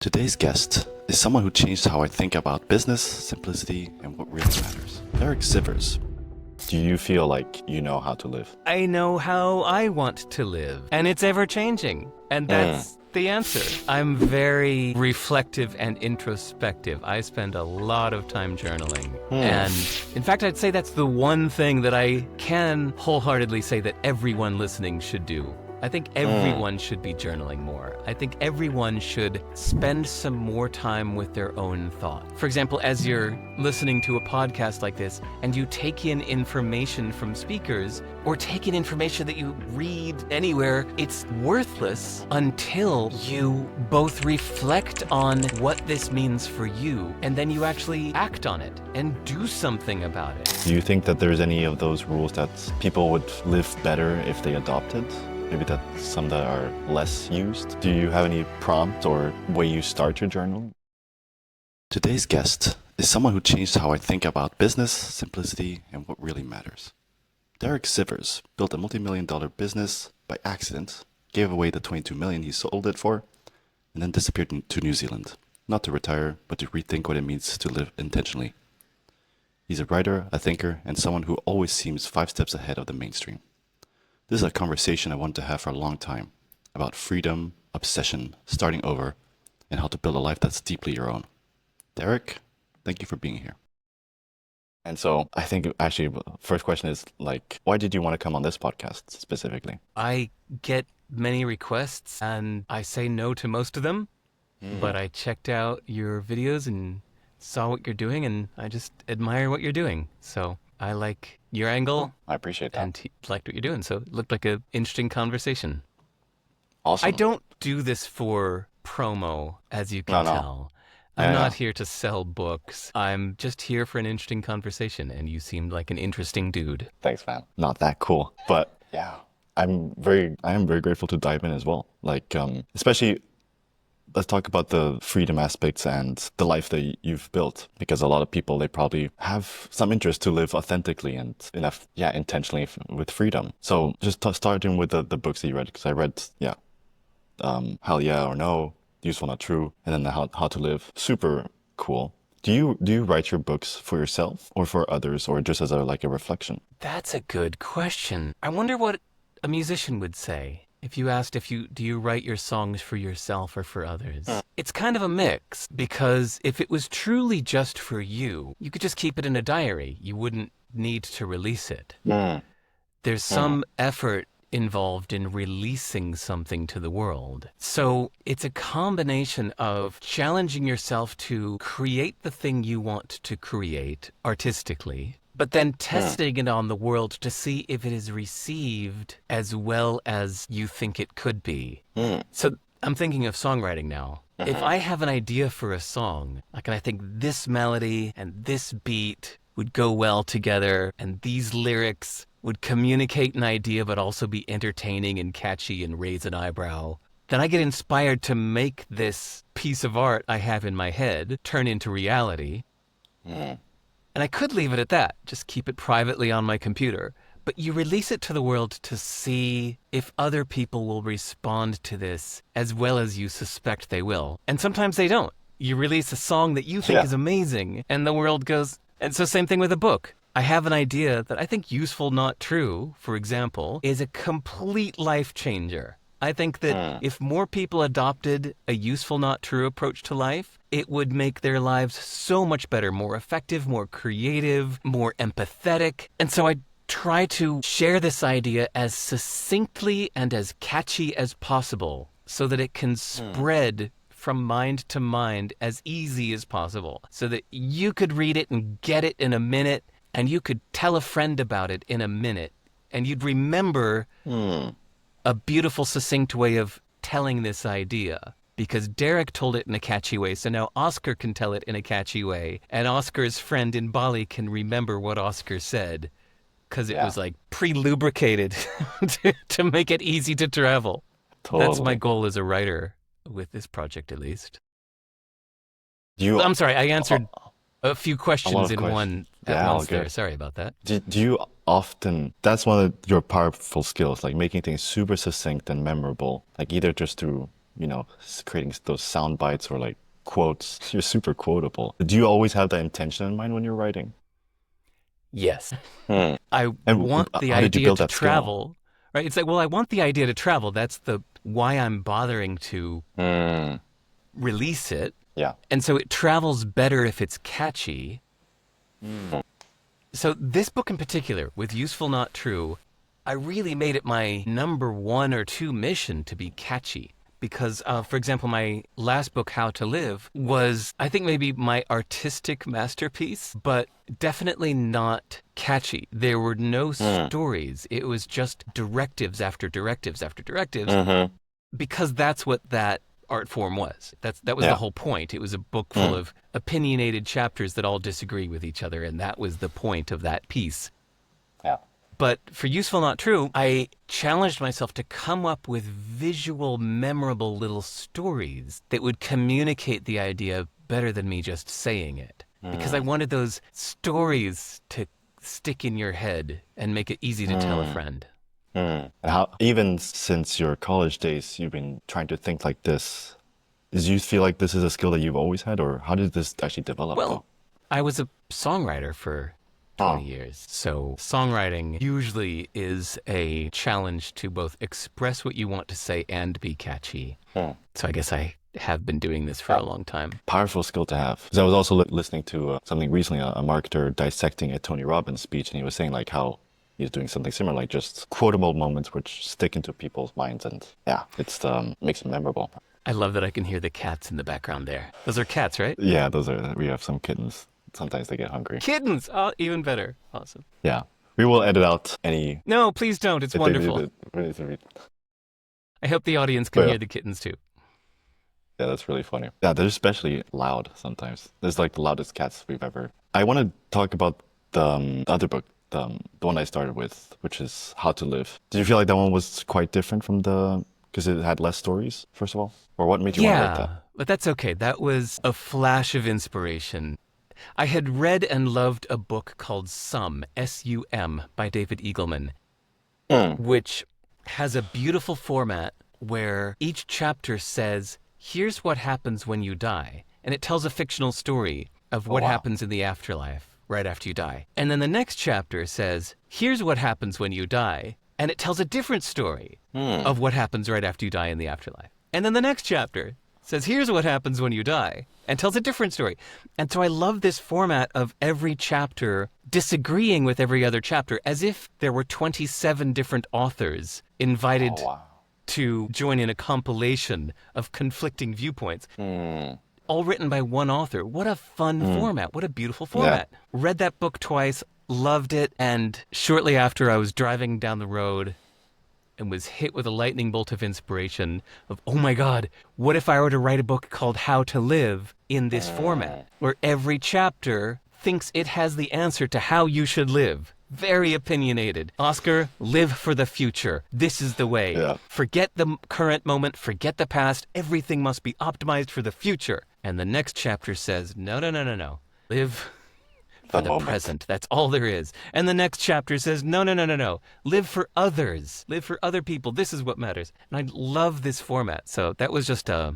Today's guest is someone who changed how I think about business, simplicity, and what really matters. Derek Sivers. Do you feel like you know how to live? I know how I want to live, and it's ever changing. And that's the answer. I'm very reflective and introspective. I spend a lot of time journaling. And in fact, I'd say that's the one thing that I can wholeheartedly say that everyone listening should do. I think everyone should be journaling more. I think everyone should spend some more time with their own thought. For example, as you're listening to a podcast like this and you take in information from speakers or take in information that you read anywhere, it's worthless until you both reflect on what this means for you and then you actually act on it and do something about it. Do you think that there's any of those rules that people would live better if they adopted? Maybe that's some that are less used. Do you have any prompt or way you start your journal? Today's guest is someone who changed how I think about business, simplicity, and what really matters. Derek Sivers built a multi-million-dollar business by accident, gave away the $22 million he sold it for, and then disappeared to New Zealand. Not to retire, but to rethink what it means to live intentionally. He's a writer, a thinker, and someone who always seems 5 steps ahead of the mainstream. This is a conversation I wanted to have for a long time about freedom, obsession, starting over, and how to build a life that's deeply your own. Derek, thank you for being here. And so I think actually, first question is like, why did you want to come on this podcast specifically? I get many requests and I say no to most of them, but I checked out your videos and saw what you're doing and I just admire what you're doing. So I like your angle. I appreciate that. And he liked what you're doing, so it looked like an interesting conversation. Awesome. I don't do this for promo, as you can tell. I'm not here to sell books. I'm just here for an interesting conversation, and you seemed like an interesting dude. Thanks, man. Not that cool, but yeah, I am very grateful to dive in as well. Like, especially. Let's talk about the freedom aspects and the life that you've built, because a lot of people, they probably have some interest to live authentically and intentionally with freedom. So just starting with the books that you read, because I read, Hell Yeah or No, Useful Not True, and then the How to Live. Super cool. Do you write your books for yourself or for others, or just as a reflection? That's a good question. I wonder what a musician would say. If you asked do you write your songs for yourself or for others? It's kind of a mix, because if it was truly just for you, you could just keep it in a diary. You wouldn't need to release it. There's some effort involved in releasing something to the world. So it's a combination of challenging yourself to create the thing you want to create artistically, but then testing it on the world to see if it is received as well as you think it could be. So I'm thinking of songwriting now. If I have an idea for a song, and I think this melody and this beat would go well together, and these lyrics would communicate an idea but also be entertaining and catchy and raise an eyebrow, then I get inspired to make this piece of art I have in my head turn into reality. And I could leave it at that, just keep it privately on my computer. But you release it to the world to see if other people will respond to this as well as you suspect they will. And sometimes they don't. You release a song that you think is amazing, and the world goes... And so same thing with a book. I have an idea that I think Useful Not True, for example, is a complete life changer. I think that if more people adopted a useful, not true approach to life, it would make their lives so much better, more effective, more creative, more empathetic. And so I try to share this idea as succinctly and as catchy as possible so that it can spread from mind to mind as easy as possible, so that you could read it and get it in a minute, and you could tell a friend about it in a minute, and you'd remember a beautiful, succinct way of telling this idea, because Derek told it in a catchy way, so now Oskar can tell it in a catchy way, and Oskar's friend in Bali can remember what Oskar said, because it was like pre-lubricated to make it easy to travel. Totally. That's my goal as a writer, with this project at least. I'm sorry, I answered a few questions in one at once there. Sorry about that. Do you often, that's one of your powerful skills, like making things super succinct and memorable, like either just through creating those sound bites or like quotes. You're super quotable. Do you always have that intention in mind when you're writing? Yes. Hmm. I And want the how did you idea build to that skill? travel, right? It's like, well, I want the idea to travel. That's the why I'm bothering to Hmm. release it. Yeah. And so it travels better if it's catchy. Hmm. So this book in particular, with Useful Not True, I really made it my number 1 or 2 mission to be catchy. Because, for example, my last book, How to Live, was, I think, maybe my artistic masterpiece, but definitely not catchy. There were no Hmm. stories. It was just directives after directives after directives, Mm-hmm. because that's what that art form was. That was the Yeah. whole point. It was a book full Hmm. of opinionated chapters that all disagree with each other, and that was the point of that piece. Yeah. But for Useful Not True, I challenged myself to come up with visual, memorable little stories that would communicate the idea better than me just saying it. Because I Hmm. wanted those stories to stick in your head and make it easy to tell a Hmm. friend. Hmm. And how, even since your college days, you've been trying to think like this. Do you feel like this is a skill that you've always had, or how did this actually develop, Well, though? I was a songwriter for 20 Oh. years. So songwriting usually is a challenge to both express what you want to say and be catchy. Hmm. So I guess I have been doing this for Yeah. a long time. Powerful skill to have. Because I was also listening to something recently, a marketer dissecting a Tony Robbins speech, and he was saying like how he's doing something similar, like just quotable moments which stick into people's minds, and yeah, it's makes it memorable. I love that I can hear the cats in the background there. Those are cats, right? Yeah, we have some kittens. Sometimes they get hungry. Kittens! Oh, even better. Awesome. Yeah, we will edit out any No, please don't. It's if they wonderful. I hope the audience can But yeah. hear the kittens too. Yeah, that's really funny. Yeah, they're especially loud sometimes. There's like the loudest cats we've ever. I want to talk about the other book, the one I started with, which is How to Live. Did you feel like that one was quite different from because it had less stories, first of all? Or what made you want to write that? Yeah, but that's okay. That was a flash of inspiration. I had read and loved a book called Sum, S-U-M, by David Eagleman, Mm. which has a beautiful format where each chapter says, here's what happens when you die. And it tells a fictional story of Oh, what wow. happens in the afterlife right after you die. And then the next chapter says, here's what happens when you die. And it tells a different story Mm. of what happens right after you die in the afterlife. And then the next chapter says, here's what happens when you die, and tells a different story. And so I love this format of every chapter disagreeing with every other chapter, as if there were 27 different authors invited Oh, wow. to join in a compilation of conflicting viewpoints, Mm. all written by one author. What a fun format. What a beautiful format. Read that book twice, loved it, and shortly after I was driving down the road and was hit with a lightning bolt of inspiration of, oh my God, what if I were to write a book called How to Live in this format, where every chapter thinks it has the answer to how you should live. Very opinionated. Oskar, live for the future. This is the way. Yeah. Forget the current moment, forget the past. Everything must be optimized for the future. And the next chapter says, no, no, no, no, no. Live for the moment. present. That's all there is. And the next chapter says, no, no, no, no, no. Live for others. Live for other people. This is what matters. And I love this format. So that was just a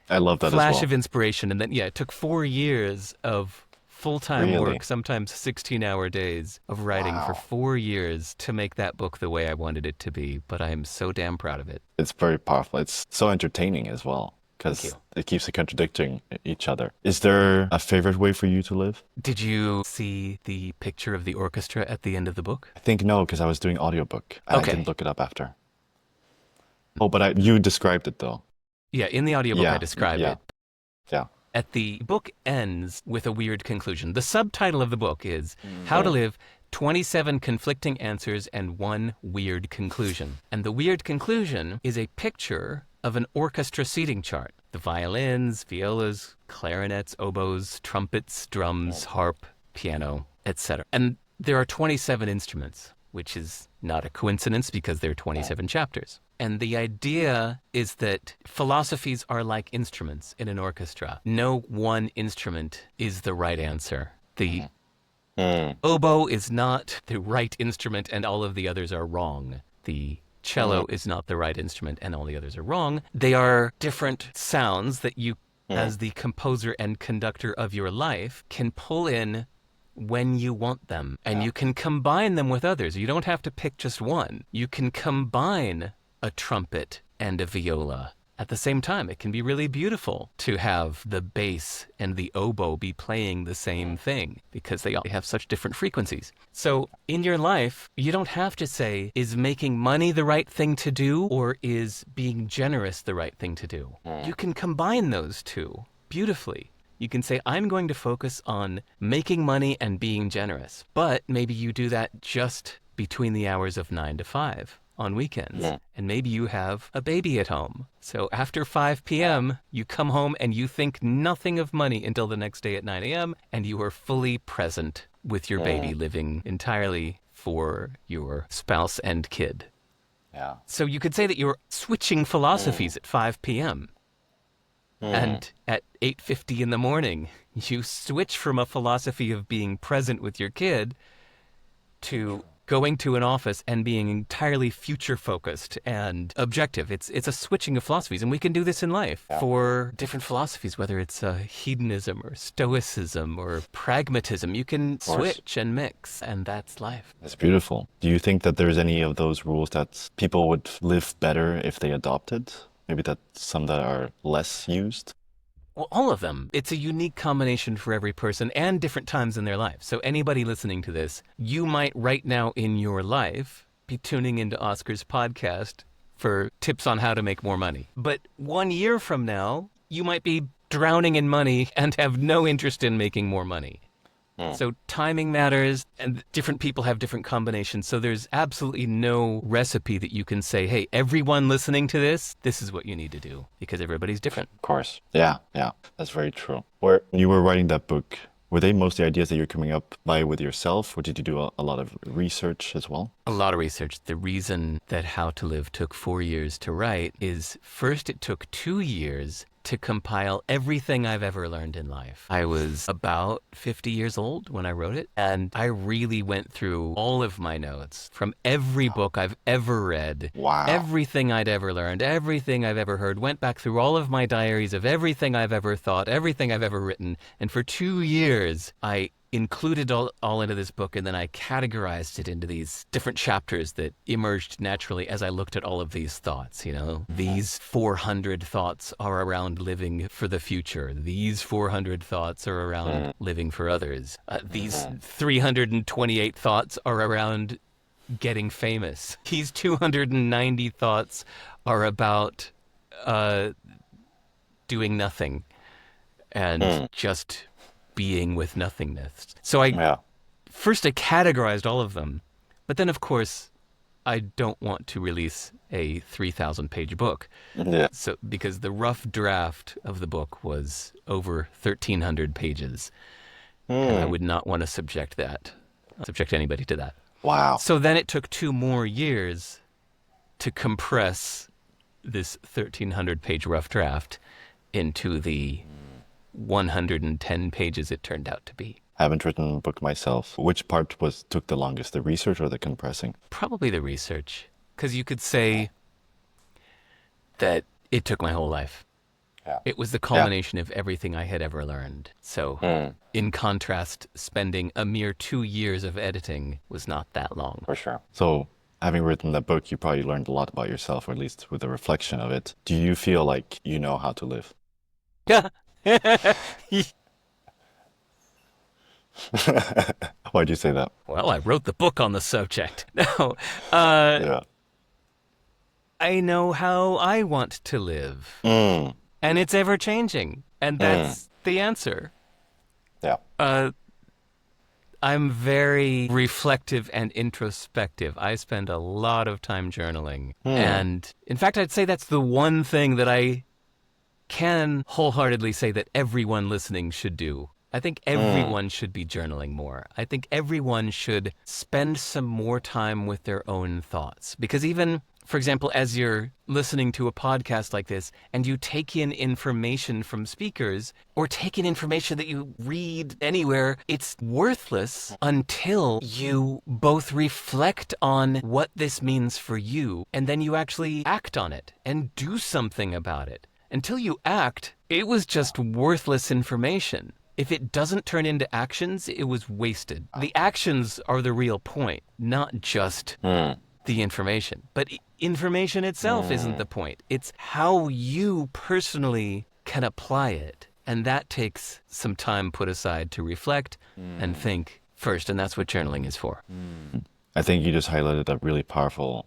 I love that flash as well. of inspiration. And then, yeah, it took 4 years of full-time Really? work, sometimes 16-hour days of writing for Wow. 4 years to make that book the way I wanted it to be. But I am so damn proud of it. It's very powerful. It's so entertaining as well Thank because you. it keeps it contradicting each other. Is there a favorite way for you to live? Did you see the picture of the orchestra at the end of the book? I think no, because I was doing audiobook. I Okay. didn't look it up after. Oh, but you described it though. Yeah, in the audiobook I described yeah. it. Yeah. The book ends with a weird conclusion. The subtitle of the book is How to Live 27 Conflicting Answers and One Weird Conclusion. And the weird conclusion is a picture of an orchestra seating chart. The violins, violas, clarinets, oboes, trumpets, drums, harp, piano, etc. And there are 27 instruments, which is not a coincidence because there are 27 chapters. And the idea is that philosophies are like instruments in an orchestra. No one instrument is the right answer. The oboe is not the right instrument and all of the others are wrong. The cello is not the right instrument and all the others are wrong. They are different sounds that you, as the composer and conductor of your life, can pull in when you want them. And you can combine them with others. You don't have to pick just one. You can combine a trumpet and a viola at the same time. It can be really beautiful to have the bass and the oboe be playing the same thing because they all have such different frequencies. So in your life, you don't have to say, is making money the right thing to do or is being generous the right thing to do? You can combine those two beautifully. You can say, I'm going to focus on making money and being generous. But maybe you do that just between the hours of 9 to 5. On weekends. And maybe you have a baby at home. So after 5 p.m., you come home and you think nothing of money until the next day at 9 a.m. and you are fully present with your baby, living entirely for your spouse and kid. Yeah. So you could say that you're switching philosophies at 5 p.m. And at 8:50 in the morning, you switch from a philosophy of being present with your kid to going to an office and being entirely future-focused and objective. It's a switching of philosophies, and we can do this in life for different philosophies, whether it's hedonism or stoicism or pragmatism. You can switch and mix, and that's life. That's beautiful. Do you think that there's any of those rules that people would live better if they adopted? Maybe that some that are less used? Well, all of them. It's a unique combination for every person and different times in their life. So anybody listening to this, you might right now in your life be tuning into Oskar's podcast for tips on how to make more money. But 1 year from now, you might be drowning in money and have no interest in making more money. So timing matters, and different people have different combinations. So there's absolutely no recipe that you can say, hey, everyone listening to this is what you need to do, because everybody's different. Of course. Yeah. That's very true. When you were writing that book, were they mostly ideas that you're coming up by with yourself, or did you do a lot of research as well? A lot of research. The reason that How to Live took 4 years to write is, first, it took 2 years to compile everything I've ever learned in life. I was about 50 years old when I wrote it, and I really went through all of my notes from every book I've ever read, everything I'd ever learned, everything I've ever heard, went back through all of my diaries of everything I've ever thought, everything I've ever written, and for 2 years, I included all into this book, and then I categorized it into these different chapters that emerged naturally as I looked at all of these thoughts. You know, these 400 thoughts are around living for the future. These 400 thoughts are around living for others. These 328 thoughts are around getting famous. These 290 thoughts are about doing nothing and just being with nothingness. So first I categorized all of them, but then of course I don't want to release a 3,000-page book. So because the rough draft of the book was over 1,300 pages, and I would not want to subject anybody to that. Wow. So then it took 2 more years to compress this 1,300-page rough draft into the 110 pages it turned out to be. I haven't written a book myself. Which part took the longest, the research or the compressing? Probably the research, because you could say that it took my whole life. It was the culmination of everything I had ever learned. So in contrast, spending a mere 2 years of editing was not that long. For sure. So having written that book, you probably learned a lot about yourself, or at least with a reflection of it. Do you feel like you know how to live? Why'd you say that? Well, I wrote the book on the subject. No, I know how I want to live. And it's ever changing. And that's the answer. I'm very reflective and introspective. I spend a lot of time journaling. And in fact, I'd say that's the one thing that I can wholeheartedly say that everyone listening should do. I think everyone should be journaling more. I think everyone should spend some more time with their own thoughts. Because even For example, as you're listening to a podcast like this and you take in information from speakers or take in information that you read anywhere, it's worthless until you both reflect on what this means for you and then you actually act on it and do something about it. Until you act, it was just worthless information. If it doesn't turn into actions, it was wasted. The actions are the real point, not just the information. But information itself isn't the point. It's how you personally can apply it. And that takes some time put aside to reflect and think first. And that's what journaling is for. I think you just highlighted a really powerful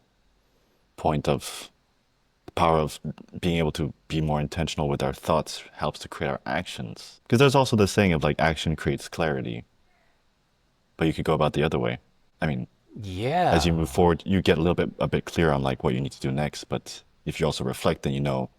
point of the power of being able to be more intentional with our thoughts helps to create our actions. Because there's also the saying of like action creates clarity. But you could go about the other way. I mean, yeah. as you move forward, you get a bit clearer on like what you need to do next. But if you also reflect, then you know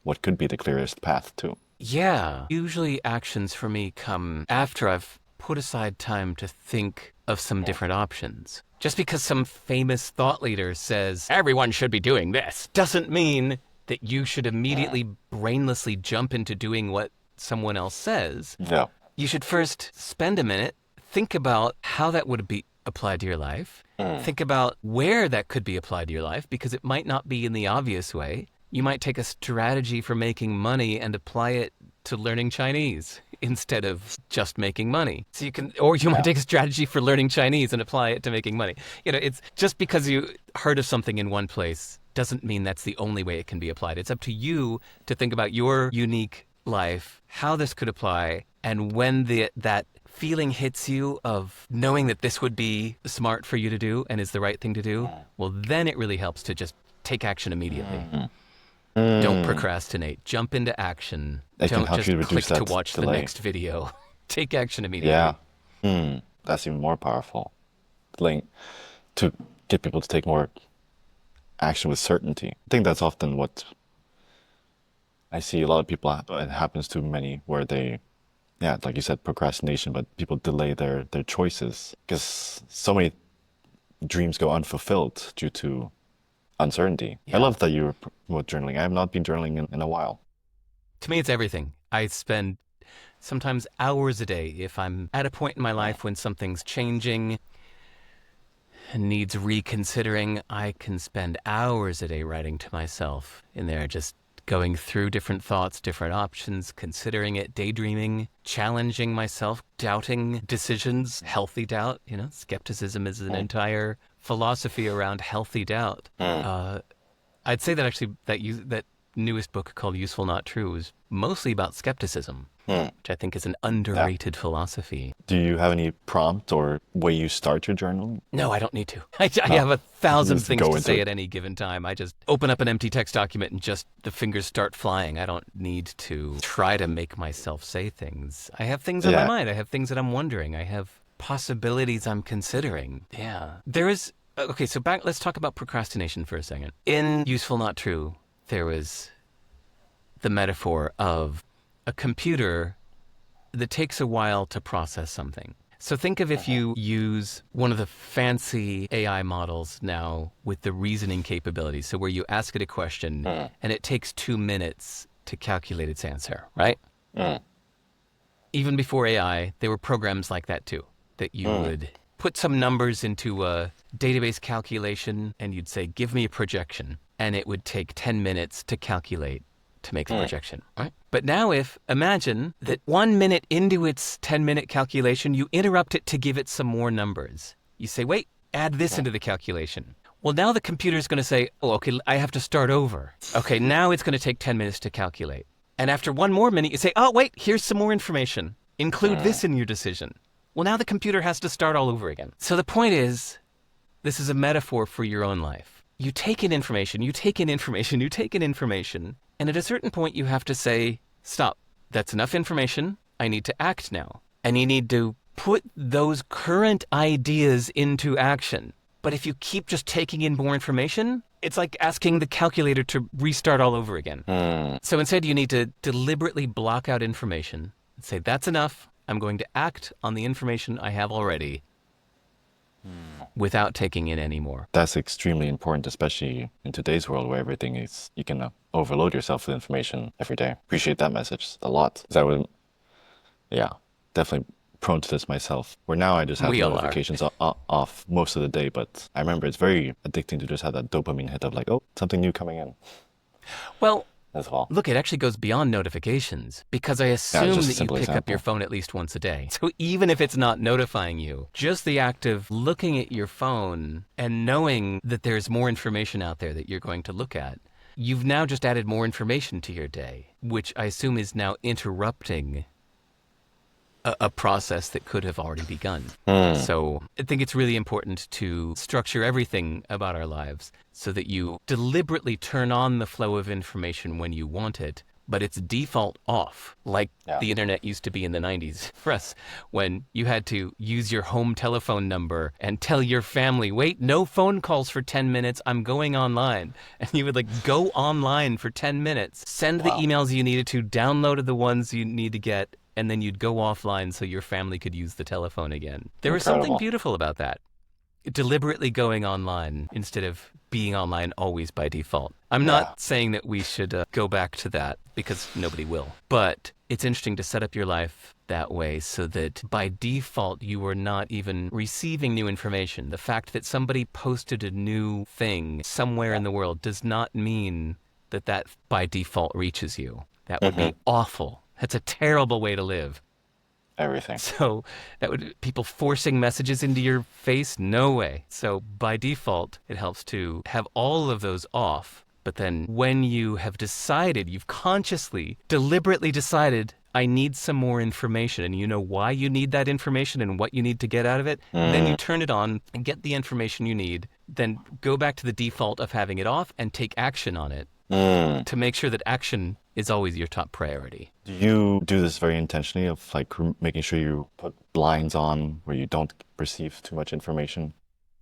what could be the clearest path too. Yeah. Usually actions for me come after I've put aside time to think of some different options. Just because some famous thought leader says, everyone should be doing this, doesn't mean that you should immediately brainlessly jump into doing what someone else says. Yeah. You should first spend a minute, think about how that would be applied to your life. Think about where that could be applied to your life, because it might not be in the obvious way. You might take a strategy for making money and apply it to learning Chinese instead of just making money. So you can, or you might take a strategy for learning Chinese and apply it to making money. You know, it's just because you heard of something in one place doesn't mean that's the only way it can be applied. It's up to you to think about your unique life, how this could apply, and when that feeling hits you of knowing that this would be smart for you to do and is the right thing to do, well, then it really helps to just take action immediately. Don't procrastinate. Jump into action. Don't just click to watch the next video. Take action immediately. Yeah. That's even more powerful. Like, to get people to take more action with certainty. I think that's often what I see a lot of people, it happens to many, where they, yeah, like you said, procrastination, but people delay their choices because so many dreams go unfulfilled due to uncertainty. Yeah. I love that you were journaling. I have not been journaling in a while. To me, it's everything. I spend sometimes hours a day. If I'm at a point in my life when something's changing and needs reconsidering, I can spend hours a day writing to myself in there, just going through different thoughts, different options, considering it, daydreaming, challenging myself, doubting decisions, healthy doubt. You know, skepticism is an entire philosophy around healthy doubt. I'd say that actually that newest book called Useful Not True is mostly about skepticism, which I think is an underrated philosophy. Do you have any prompt or way you start your journal? No, I don't need to. I have 1,000 things to say at any given time. I just open up an empty text document and just the fingers start flying. I don't need to try to make myself say things. I have things on my mind. I have things that I'm wondering. I have possibilities I'm considering. Yeah. There is... Okay, so let's talk about procrastination for a second. In Useful Not True, there was the metaphor of a computer that takes a while to process something. So think of if you use one of the fancy AI models now with the reasoning capabilities, so where you ask it a question and it takes 2 minutes to calculate its answer, right? Even before AI, there were programs like that too, that you would put some numbers into a database calculation and you'd say, give me a projection. And it would take 10 minutes to calculate to make the projection, right? But now imagine that 1 minute into its 10-minute calculation, you interrupt it to give it some more numbers. You say, wait, add this into the calculation. Well, now the computer's going to say, oh, okay, I have to start over. Okay, now it's going to take 10 minutes to calculate. And after 1 more minute, you say, oh, wait, here's some more information. Include this in your decision. Well, now the computer has to start all over again. So the point is, this is a metaphor for your own life. You take in information, you take in information, you take in information, and at a certain point you have to say, stop, that's enough information, I need to act now. And you need to put those current ideas into action. But if you keep just taking in more information, it's like asking the calculator to restart all over again. So instead you need to deliberately block out information and say, that's enough. I'm going to act on the information I have already. without taking in any more. That's extremely important, especially in today's world where everything is, you can overload yourself with information every day. Appreciate that message a lot. 'Cause I would, yeah, definitely prone to this myself. Where now I just have We all are. notifications off most of the day, but I remember it's very addicting to just have that dopamine hit of like, oh, something new coming in Well, as well. look, it actually goes beyond notifications because I assume just a that you simple pick up your example. phone at least once a day. So even if it's not notifying you, just the act of looking at your phone and knowing that there's more information out there that you're going to look at, you've now just added more information to your day, which I assume is now interrupting a process that could have already begun. So I think it's really important to structure everything about our lives so that you deliberately turn on the flow of information when you want it, but it's default off, like the internet used to be in the 90s for us, when you had to use your home telephone number and tell your family, wait, no phone calls for 10 minutes, I'm going online. And you would like go online for 10 minutes, send the emails you needed to, download the ones you need to get, and then you'd go offline so your family could use the telephone again. There was something Incredible. beautiful about that. Deliberately going online instead of being online always by default. I'm not saying that we should go back to that because nobody will. But it's interesting to set up your life that way so that by default you are not even receiving new information. The fact that somebody posted a new thing somewhere in the world does not mean that that by default reaches you. That would be awful. That's a terrible way to live. Everything. So that would people forcing messages into your face? No way. So by default, it helps to have all of those off. But then when you have decided, you've consciously, deliberately decided, I need some more information, and you know why you need that information and what you need to get out of it, then you turn it on and get the information you need, then go back to the default of having it off and take action on it to make sure that action is always your top priority. Do you do this very intentionally of like making sure you put blinds on where you don't perceive too much information?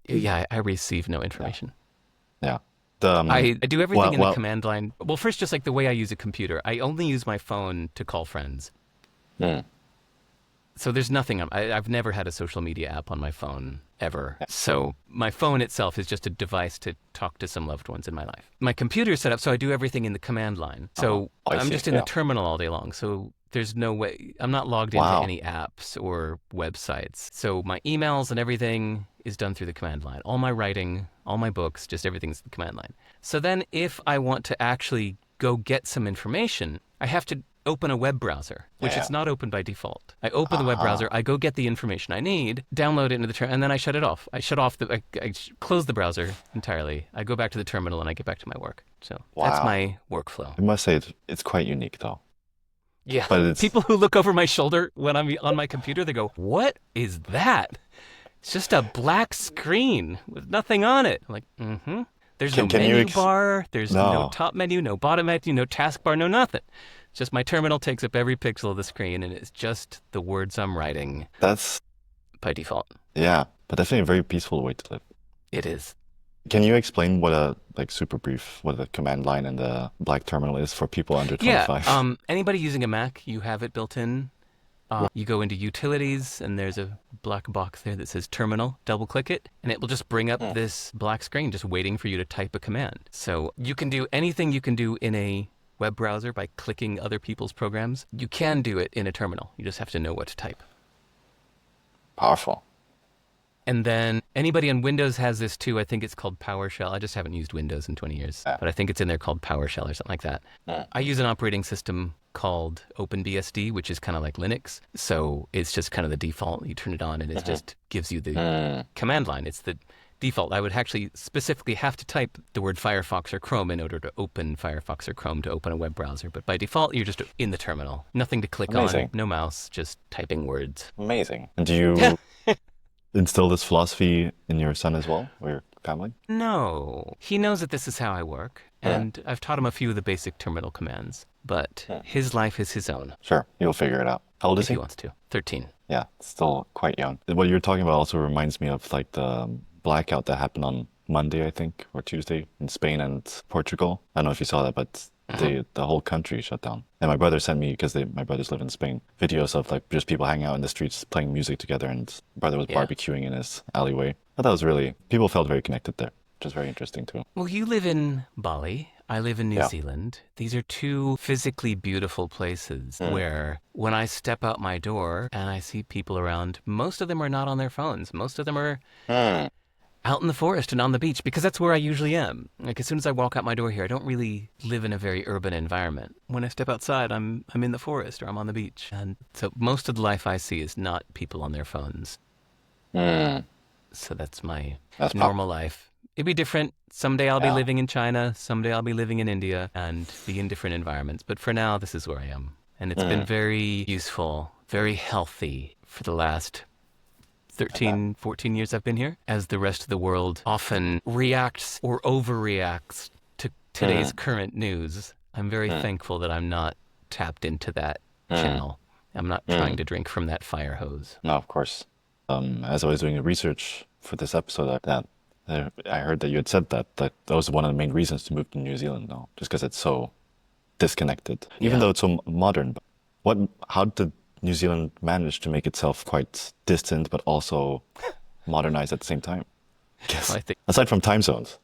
Yeah, I receive no information. Yeah. I do everything in the well, command line. Well, first, just like the way I use a computer, I only use my phone to call friends. So there's nothing, I've never had a social media app on my phone, ever. So my phone itself is just a device to talk to some loved ones in my life. My computer is set up so I do everything in the command line. So I'm just in the terminal all day long. So there's no way, I'm not logged into any apps or websites. So my emails and everything is done through the command line. All my writing, all my books, just everything's the command line. So then if I want to actually go get some information, I have to open a web browser, which is not open by default. I open the web browser, I go get the information I need, download it into the terminal, and then I shut it off. I shut off I close the browser entirely. I go back to the terminal and I get back to my work. So that's my workflow. I must say it's quite unique though. Yeah, but it's... people who look over my shoulder when I'm on my computer, they go, "What is that? It's just a black screen with nothing on it." I'm like, There's no menu bar, there's no top menu, no bottom menu, no taskbar, no nothing. Just my terminal takes up every pixel of the screen, and it's just the words I'm writing. That's by default. Yeah, but definitely a very peaceful way to live. It is. Can you explain what super brief, what the command line and the black terminal is for people under 25? Yeah, anybody using a Mac, you have it built in. You go into utilities, and there's a black box there that says terminal. Double click it, and it will just bring up this black screen just waiting for you to type a command. So you can do anything you can do in a web browser by clicking other people's programs. You can do it in a terminal. You just have to know what to type. Powerful. And then anybody on Windows has this too. I think it's called PowerShell. I just haven't used Windows in 20 years, but I think it's in there called PowerShell or something like that. I use an operating system called OpenBSD, which is kind of like Linux. So it's just kind of the default. You turn it on and it just gives you the command line. It's the default. I would actually specifically have to type the word Firefox or Chrome in order to open Firefox or Chrome to open a web browser. But by default, you're just in the terminal. Nothing to click on, no mouse, just typing words. Amazing. And do you instill this philosophy in your son as well, or your family? No. He knows that this is how I work. And I've taught him a few of the basic terminal commands. But his life is his own. Sure, he'll figure it out. How old is he? If he wants to. 13. Yeah, still quite young. What you're talking about also reminds me of like the blackout that happened on Monday, I think, or Tuesday in Spain and Portugal. I don't know if you saw that, but the whole country shut down. And my brother sent me, because my brothers live in Spain, videos of like just people hanging out in the streets playing music together, and my brother was barbecuing in his alleyway. I thought it was really, people felt very connected there, which is very interesting too. Well, you live in Bali. I live in New Yeah. Zealand. These are two physically beautiful places where when I step out my door and I see people around, most of them are not on their phones. Most of them are Mm. out in the forest and on the beach because that's where I usually am. Like as soon as I walk out my door here, I don't really live in a very urban environment. When I step outside, I'm in the forest or I'm on the beach. And so most of the life I see is not people on their phones. Mm. So that's my That's normal life. It'd be different. Someday I'll be Yeah. living in China. Someday I'll be living in India and be in different environments. But for now, this is where I am. And it's been very useful, very healthy for the last 13, 14 years I've been here, as the rest of the world often reacts or overreacts to today's current news. I'm very thankful that I'm not tapped into that channel. I'm not trying to drink from that fire hose. No, of course. As I was doing the research for this episode, I heard that you had said that was one of the main reasons to move to New Zealand now, just because it's so disconnected, even Yeah. though it's so modern. How did New Zealand manage to make itself quite distant, but also modernized at the same time? Well, Aside from time zones.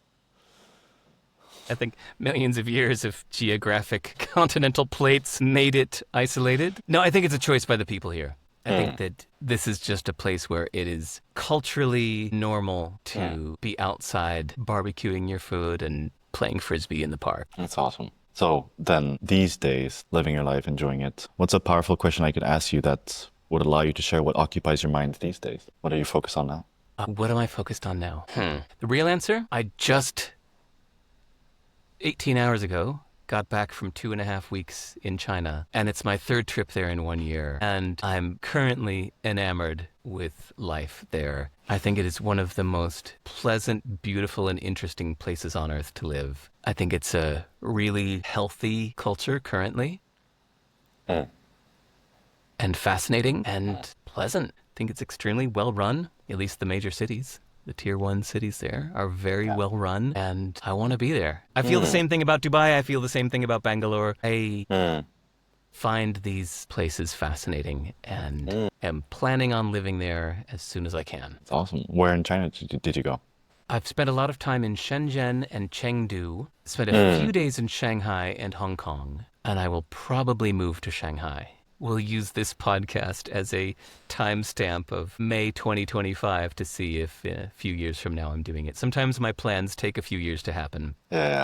I think millions of years of geographic continental plates made it isolated. No, I think it's a choice by the people here. I think that this is just a place where it is culturally normal to be outside barbecuing your food and playing frisbee in the park. That's awesome. So then, these days, living your life, enjoying it, what's a powerful question I could ask you that would allow you to share what occupies your mind these days? What are you focused on now? What am I focused on now? The real answer? I just 18 hours ago got back from 2.5 weeks in China, and it's my third trip there in 1 year, and I'm currently enamored with life there. I think it is one of the most pleasant, beautiful, and interesting places on earth to live. I think it's a really healthy culture currently, and fascinating and pleasant. I think it's extremely well run, at least the major cities. The tier 1 cities there are very well run, and I want to be there. I feel the same thing about Dubai. I feel the same thing about Bangalore. I find these places fascinating and am planning on living there as soon as I can. It's awesome. Where in China did you go? I've spent a lot of time in Shenzhen and Chengdu, spent a few days in Shanghai and Hong Kong, and I will probably move to Shanghai. We'll use this podcast as a timestamp of May 2025 to see if in a few years from now I'm doing it. Sometimes my plans take a few years to happen. Yeah.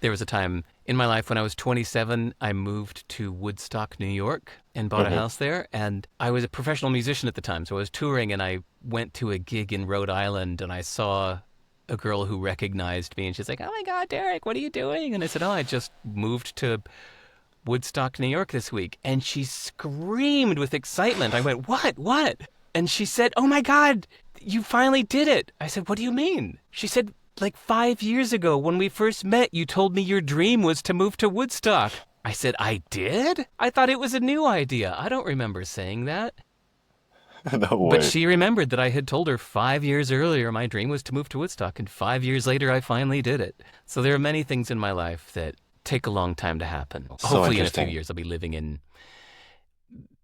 There was a time in my life when I was 27, I moved to Woodstock, New York, and bought a house there. And I was a professional musician at the time, so I was touring, and I went to a gig in Rhode Island, and I saw a girl who recognized me, and she's like, "Oh my God, Derek, what are you doing?" And I said, "Oh, I just moved to Woodstock, New York this week." And she screamed with excitement. I went, What? And she said, "Oh my God, you finally did it." I said, "What do you mean?" She said, "Like 5 years ago when we first met, you told me your dream was to move to Woodstock." I said, "I did? I thought it was a new idea. I don't remember saying that." No way. But she remembered that I had told her 5 years earlier my dream was to move to Woodstock, and 5 years later I finally did it. So there are many things in my life that take a long time to happen. So Hopefully in a few interesting. years I'll be living in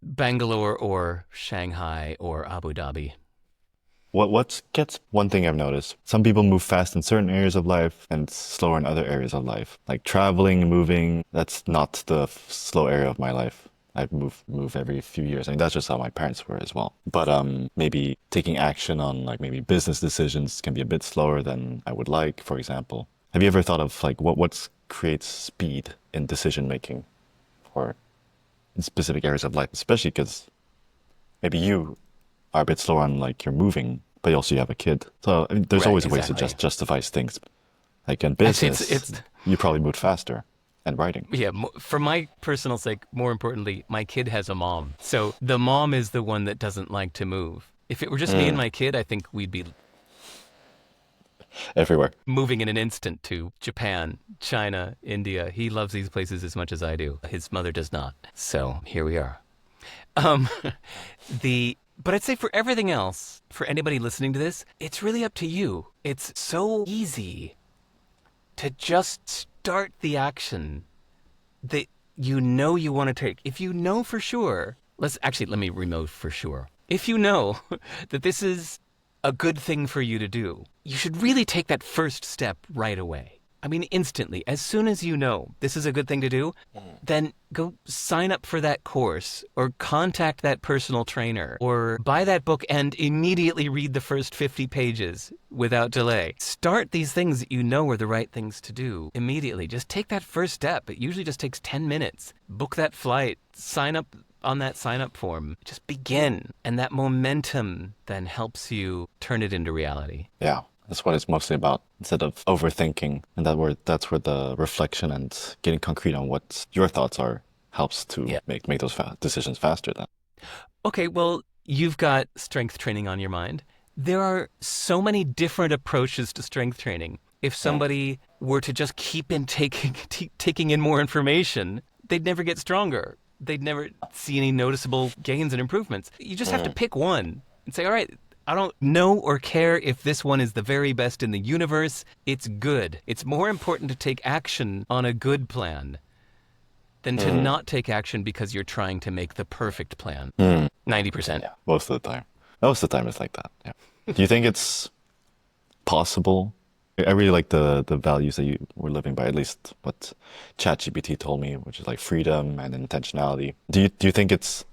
Bangalore or Shanghai or Abu Dhabi. What gets one thing I've noticed? Some people move fast in certain areas of life and slower in other areas of life. Like traveling, moving, that's not the slow area of my life. I move every few years. I mean, that's just how my parents were as well. But maybe taking action on like maybe business decisions can be a bit slower than I would like, for example. Have you ever thought of like what creates speed in decision making or in specific areas of life, especially because maybe you are a bit slower on like you're moving, but also you have a kid. So I mean, there's Right, always ways to exactly. just justify things. Like in Actually, business, it's you probably moved faster and writing. yeah, for my personal sake, more importantly, my kid has a mom. So the mom is the one that doesn't like to move. If it were just me and my kid, I think we'd be Everywhere. moving in an instant to Japan, China, India. He loves these places as much as I do. His mother does not. So here we are. But I'd say for everything else, for anybody listening to this, it's really up to you. It's so easy to just start the action that you know you want to take. If you know for sure, let me remote for sure. If you know that this is a good thing for you to do, you should really take that first step right away. I mean, instantly. As soon as you know this is a good thing to do, then go sign up for that course or contact that personal trainer or buy that book and immediately read the first 50 pages without delay. Start these things that you know are the right things to do immediately. Just take that first step. It usually just takes 10 minutes. Book that flight, sign up on that sign-up form. Just begin. And that momentum then helps you turn it into reality. Yeah. That's what it's mostly about, instead of overthinking. And that's where the reflection and getting concrete on what your thoughts are helps to make those decisions faster then. Okay, well, you've got strength training on your mind. There are so many different approaches to strength training. If somebody were to just keep taking in more information, they'd never get stronger. They'd never see any noticeable gains and improvements. You just have to pick one and say, all right, I don't know or care if this one is the very best in the universe. It's good. It's more important to take action on a good plan than to not take action because you're trying to make the perfect plan. 90%. Yeah, most of the time. Most of the time it's like that. Yeah. Do you think it's possible? I really like the values that you were living by, at least what ChatGPT told me, which is like freedom and intentionality. Do you think it's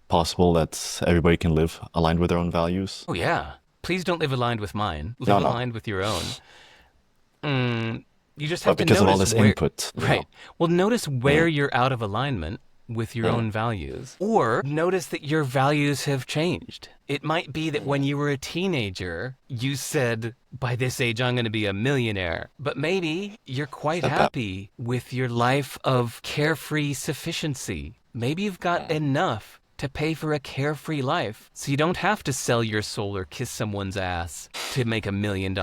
possible that everybody can live aligned with their own values? Oh, yeah. Please don't live aligned with mine. Live aligned with your own. You just have to because notice of all this input. Right. Well, notice where you're out of alignment with your own values. Or notice that your values have changed. It might be that when you were a teenager, you said, by this age, I'm going to be a millionaire. But maybe you're quite happy with your life of carefree sufficiency. Maybe you've got enough to pay for a carefree life, so you don't have to sell your soul or kiss someone's ass to make $1 million.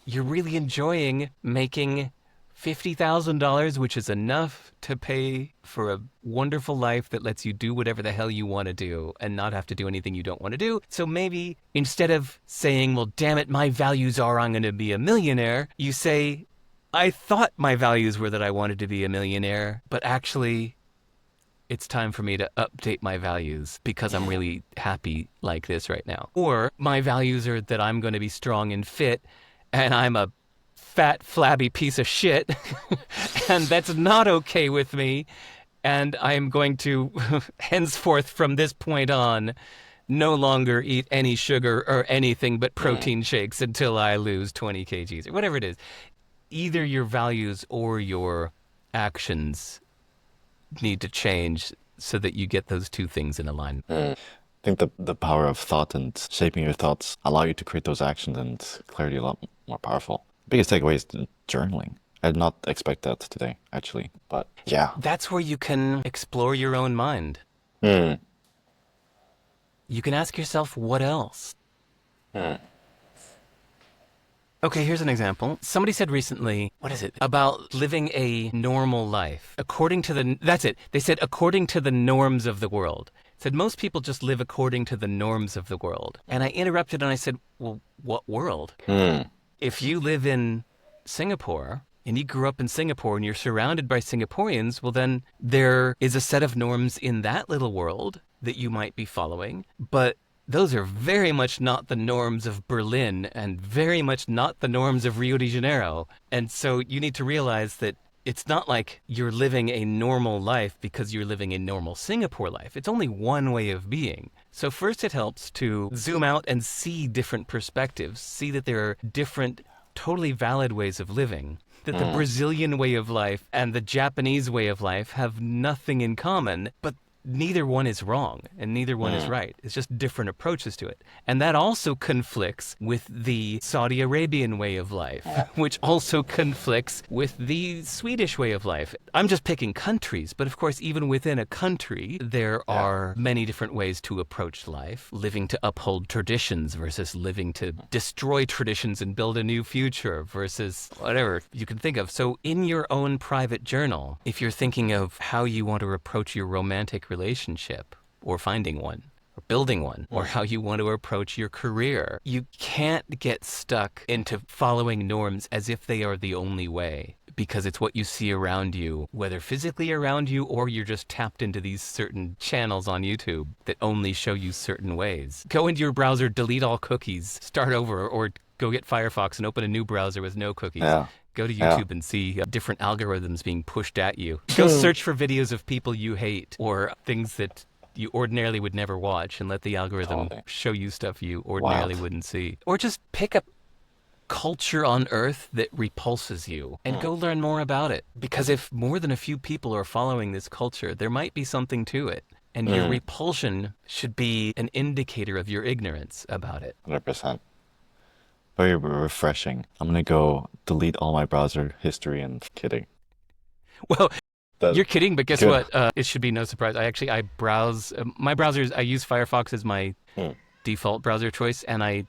You're really enjoying making $50,000, which is enough to pay for a wonderful life that lets you do whatever the hell you want to do and not have to do anything you don't want to do. So maybe instead of saying, well, damn it, my values are I'm going to be a millionaire, you say, I thought my values were that I wanted to be a millionaire, but actually it's time for me to update my values because I'm really happy like this right now. Or my values are that I'm going to be strong and fit and I'm a fat, flabby piece of shit and that's not okay with me. And I'm going to, henceforth from this point on, no longer eat any sugar or anything but protein shakes until I lose 20 kgs or whatever it is. Either your values or your actions need to change so that you get those two things in alignment. I think the power of thought and shaping your thoughts allow you to create those actions, and clarity a lot more powerful. Biggest takeaway is journaling. I did not expect that today, actually, but yeah. That's where you can explore your own mind. You can ask yourself, what else? Okay, here's an example. Somebody said recently, what is it? About living a normal life. That's it. They said, according to the norms of the world. Said most people just live according to the norms of the world. And I interrupted and I said, well, what world? If you live in Singapore and you grew up in Singapore and you're surrounded by Singaporeans, well, then there is a set of norms in that little world that you might be following. But those are very much not the norms of Berlin and very much not the norms of Rio de Janeiro. And so you need to realize that it's not like you're living a normal life because you're living a normal Singapore life. It's only one way of being. So first it helps to zoom out and see different perspectives, see that there are different, totally valid ways of living, that the Brazilian way of life and the Japanese way of life have nothing in common, but neither one is wrong and neither one is right. It's just different approaches to it. And that also conflicts with the Saudi Arabian way of life, which also conflicts with the Swedish way of life. I'm just picking countries, but of course, even within a country, there are many different ways to approach life. Living to uphold traditions versus living to destroy traditions and build a new future versus whatever you can think of. So in your own private journal, if you're thinking of how you want to approach your romantic relationship or finding one or building one or how you want to approach your career, you can't get stuck into following norms as if they are the only way, because it's what you see around you, whether physically around you or you're just tapped into these certain channels on YouTube that only show you certain ways. Go into your browser, delete all cookies, start over, or go get Firefox and open a new browser with no cookies. Yeah. Go to Yeah. YouTube and see different algorithms being pushed at you. Go search for videos of people you hate or things that you ordinarily would never watch and let the algorithm show you stuff you ordinarily wouldn't see. Or just pick up culture on Earth that repulses you and go learn more about it. Because if more than a few people are following this culture, there might be something to it. And your repulsion should be an indicator of your ignorance about it. 100%. Very refreshing. I'm gonna go delete all my browser history and kidding. Well, That's you're kidding, but guess good. what? It should be no surprise. I browse my browsers. I use Firefox as my default browser choice, and I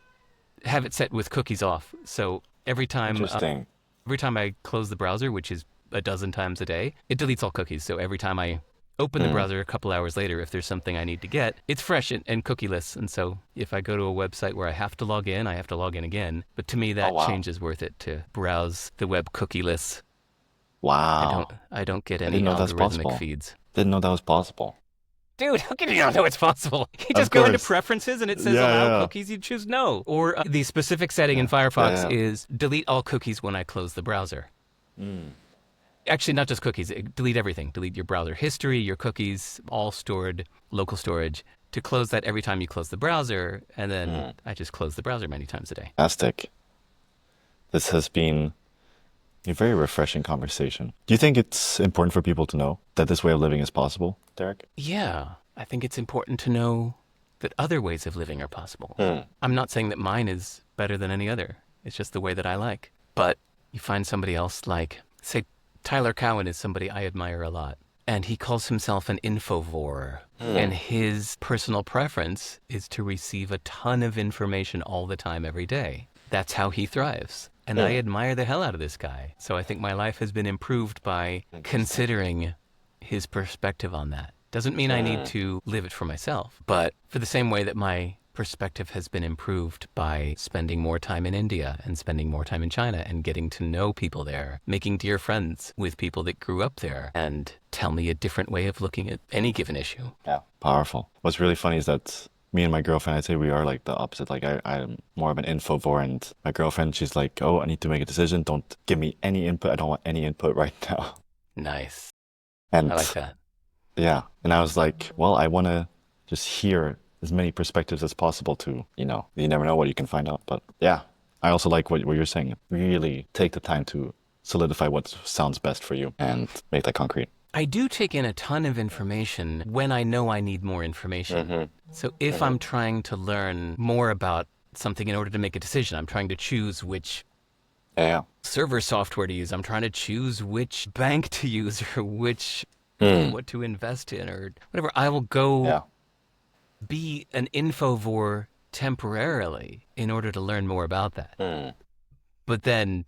have it set with cookies off. So every time Interesting. I close the browser, which is a dozen times a day, it deletes all cookies. So every time I open the browser a couple hours later, if there's something I need to get, it's fresh and cookieless. And so if I go to a website where I have to log in, I have to log in again. But to me, that change is worth it to browse the web cookieless. Wow. I don't get any didn't know that's algorithmic possible. feeds. Didn't know that was possible. Dude, how can you not know it's possible? You just Of go into course. preferences and it says Yeah, allow yeah. cookies, you choose no. Or the specific setting in Firefox yeah. is delete all cookies when I close the browser. Actually, not just cookies, delete everything. Delete your browser history, your cookies, all stored, local storage. To close that every time you close the browser, and then I just close the browser many times a day. Fantastic. This has been a very refreshing conversation. Do you think it's important for people to know that this way of living is possible, Derek? Yeah, I think it's important to know that other ways of living are possible. I'm not saying that mine is better than any other. It's just the way that I like. But you find somebody else like, say, Tyler Cowen is somebody I admire a lot. And he calls himself an infovore. And his personal preference is to receive a ton of information all the time, every day. That's how he thrives. And I admire the hell out of this guy. So I think my life has been improved by considering his perspective on that. Doesn't mean I need to live it for myself, but for the same way that my perspective has been improved by spending more time in India and spending more time in China and getting to know people there, making dear friends with people that grew up there and tell me a different way of looking at any given issue. Yeah. Powerful. What's really funny is that me and my girlfriend, I'd say we are like the opposite. Like I'm more of an infovore, and my girlfriend, she's like, oh, I need to make a decision. Don't give me any input. I don't want any input right now. Nice. And I like that. yeah. And I was like, well, I want to just hear as many perspectives as possible to, you never know what you can find out. But yeah, I also like what you're saying. Really take the time to solidify what sounds best for you and make that concrete. I do take in a ton of information when I know I need more information. So if I'm trying to learn more about something in order to make a decision, I'm trying to choose which Yeah. server software to use, I'm trying to choose which bank to use or which what to invest in or whatever, I will go be an infovore temporarily in order to learn more about that. But then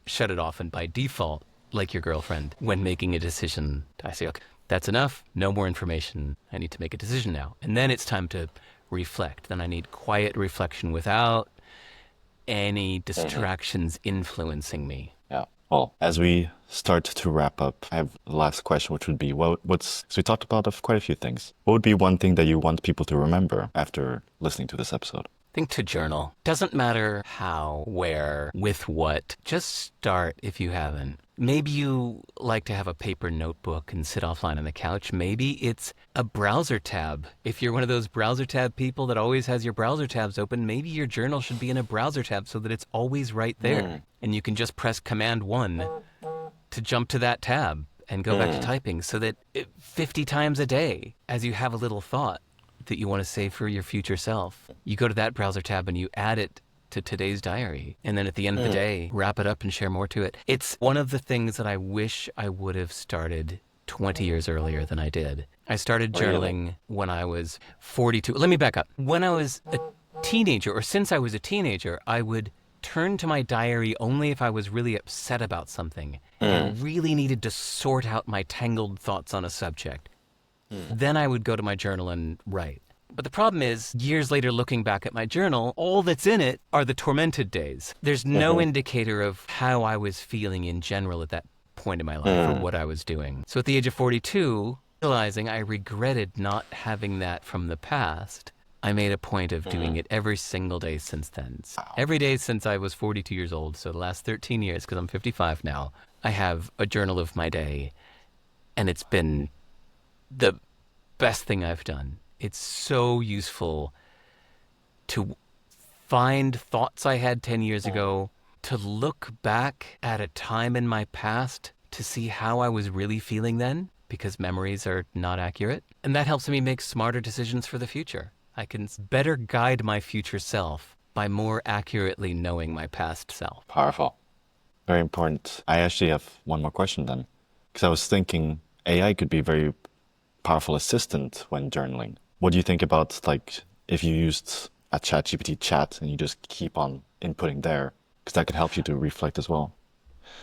shut it off, and by default, like your girlfriend, when making a decision, I say, okay, that's enough, no more information, I need to make a decision now. And then it's time to reflect. Then I need quiet reflection without any distractions influencing me. Yeah. Well, as we start to wrap up, I have the last question, which would be, so we talked about quite a few things. What would be one thing that you want people to remember after listening to this episode? Think to journal. Doesn't matter how, where, with what. Just start if you haven't. Maybe you like to have a paper notebook and sit offline on the couch. Maybe it's a browser tab. If you're one of those browser tab people that always has your browser tabs open, maybe your journal should be in a browser tab so that it's always right there. And you can just press Command 1 to jump to that tab and go back to typing, so that 50 times a day, as you have a little thought that you want to save for your future self, you go to that browser tab and you add it to today's diary. And then at the end of the day, wrap it up and share more to it. It's one of the things that I wish I would have started 20 years earlier than I did. I started journaling when I was 42. Let me back up. When I was a teenager, or since I was a teenager, I would turn to my diary only if I was really upset about something and really needed to sort out my tangled thoughts on a subject. Then I would go to my journal and write. But the problem is, years later, looking back at my journal, all that's in it are the tormented days. There's no indicator of how I was feeling in general at that point in my life or what I was doing. So at the age of 42, realizing I regretted not having that from the past, I made a point of doing it every single day since then. Every day since I was 42 years old, so the last 13 years, because I'm 55 now, I have a journal of my day, and it's been the best thing I've done. It's so useful to find thoughts I had 10 years ago, to look back at a time in my past to see how I was really feeling then, because memories are not accurate. And that helps me make smarter decisions for the future. I can better guide my future self by more accurately knowing my past self. Powerful. Very important. I actually have one more question then. Because I was thinking AI could be a very powerful assistant when journaling. What do you think about, like, if you used a ChatGPT chat and you just keep on inputting there? Because that could help you to reflect as well.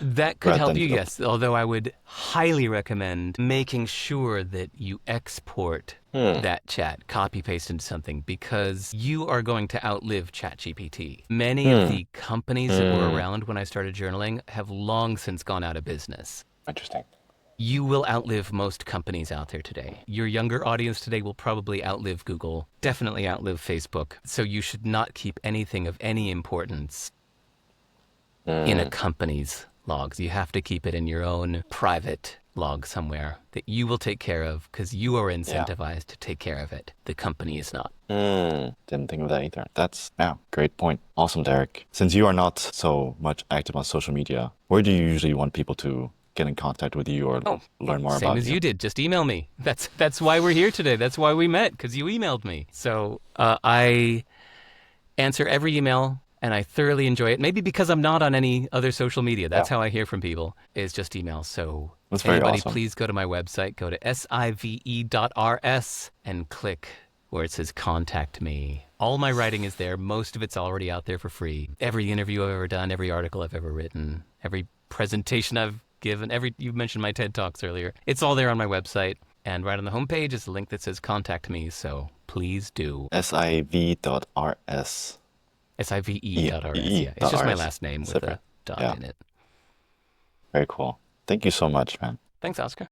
That could Rather help than you, the- yes. Although I would highly recommend making sure that you export that chat, copy paste into something, because you are going to outlive ChatGPT. Many of the companies that were around when I started journaling have long since gone out of business. Interesting. You will outlive most companies out there today. Your younger audience today will probably outlive Google, definitely outlive Facebook. So you should not keep anything of any importance in a company's logs. You have to keep it in your own private log somewhere that you will take care of, because you are incentivized to take care of it. The company is not. Didn't think of that either. That's, yeah, great point. Awesome, Derek. Since you are not so much active on social media, where do you usually want people to get in contact with you or learn more Same about as you? you did. Just email me. That's why we're here today. That's why we met, because you emailed me. So I answer every email, and I thoroughly enjoy it. Maybe because I'm not on any other social media. That's how I hear from people, is just email. So That's very anybody, awesome. please go to my website, go to sive.rs and click where it says contact me. All my writing is there. Most of it's already out there for free. Every interview I've ever done, every article I've ever written, every presentation I've given, you mentioned my TED Talks earlier. It's all there on my website. And right on the homepage is a link that says contact me. So please do. siv.rs. sive.rs, yeah. It's just my last name with a dot in it. Very cool. Thank you so much, man. Thanks, Oskar.